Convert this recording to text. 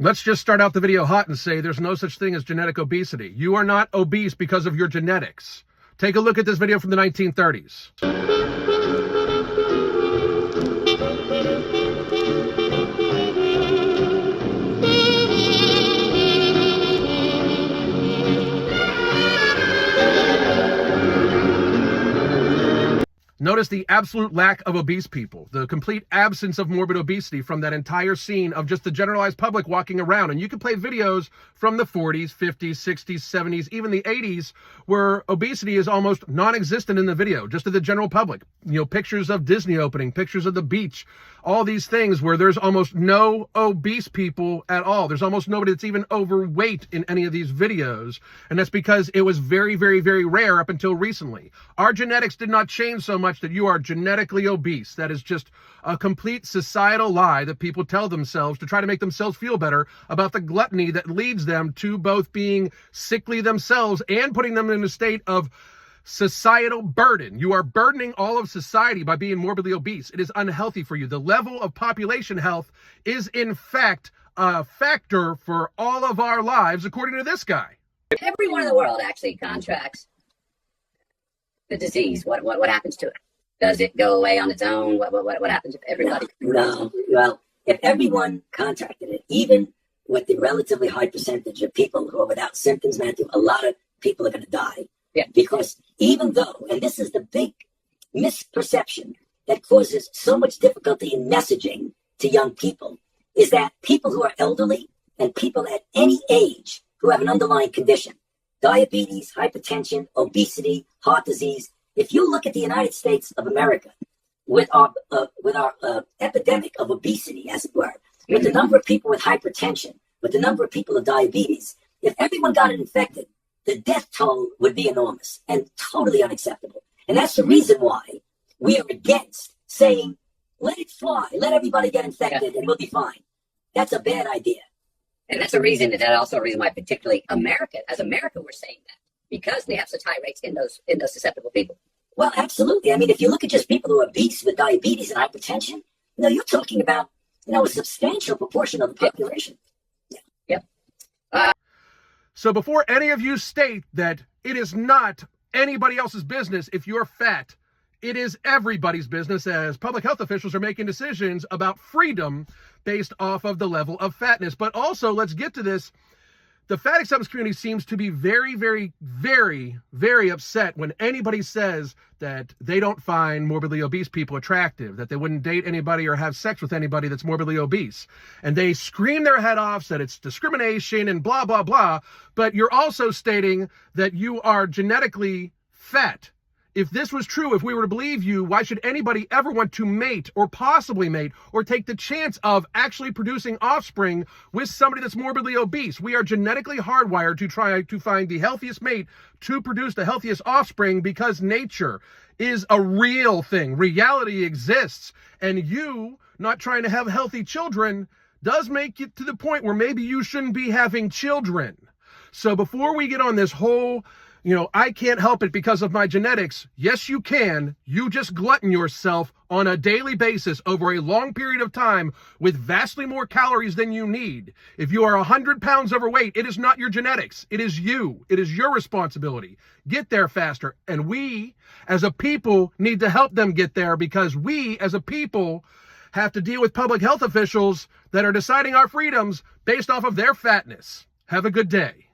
Let's just start out the video hot and say there's no such thing as genetic obesity. You are not obese because of your genetics. Take a look at this video from the 1930s. Notice the absolute lack of obese people, the complete absence of morbid obesity from that entire scene of just the generalized public walking around. And you can play videos from the 40s, 50s, 60s, 70s, even the 80s, where obesity is almost non-existent in the video, just to the general public. You know, pictures of Disney opening, pictures of the beach, all these things where there's almost no obese people at all. There's almost nobody that's even overweight in any of these videos. And that's because it was very, very, very rare up until recently. Our genetics did not change so much that you are genetically obese. That is just a complete societal lie that people tell themselves to try to make themselves feel better about the gluttony that leads them to both being sickly themselves and putting them in a state of societal burden. You are burdening all of society by being morbidly obese. It is unhealthy for you. The level of population health is, in fact, a factor for all of our lives, according to this guy. Everyone in the world actually contracts the disease. What happens to it? Does it go away on its own? What happens if everybody? No. Well, if everyone contracted it, even with the relatively high percentage of people who are without symptoms, Matthew, a lot of people are going to die. Yeah. Because even though, and this is the big misperception that causes so much difficulty in messaging to young people, is that people who are elderly and people at any age who have an underlying condition, diabetes, hypertension, obesity, heart disease. If you look at the United States of America with our epidemic of obesity, as it were, with the number of people with hypertension, with the number of people with diabetes, if everyone got it infected, the death toll would be enormous and totally unacceptable. And that's the reason why we are against saying, let it fly, let everybody get infected and we'll be fine. That's a bad idea. And that's a reason, that also a reason why particularly America, as America, we're saying that, because we have such high rates in those susceptible people. Well, absolutely. I mean, if you look at just people who are obese with diabetes and hypertension, you're talking about, a substantial proportion of the population. Yep. So before any of you state that it is not anybody else's business if you're fat, it is everybody's business, as public health officials are making decisions about freedom based off of the level of fatness. But also, let's get to this. The fat acceptance community seems to be very, very, very, very upset when anybody says that they don't find morbidly obese people attractive, that they wouldn't date anybody or have sex with anybody that's morbidly obese. And they scream their head off that it's discrimination and blah, blah, blah. But you're also stating that you are genetically fat. If this was true, if we were to believe you, why should anybody ever want to mate or possibly mate or take the chance of actually producing offspring with somebody that's morbidly obese? We are genetically hardwired to try to find the healthiest mate to produce the healthiest offspring because nature is a real thing. Reality exists. And you not trying to have healthy children does make it to the point where maybe you shouldn't be having children. So before we get on this whole I can't help it because of my genetics. Yes, you can. You just glutton yourself on a daily basis over a long period of time with vastly more calories than you need. If you are 100 pounds overweight, it is not your genetics. It is you. It is your responsibility. Get there faster. And we, as a people, need to help them get there because we, as a people, have to deal with public health officials that are deciding our freedoms based off of their fatness. Have a good day.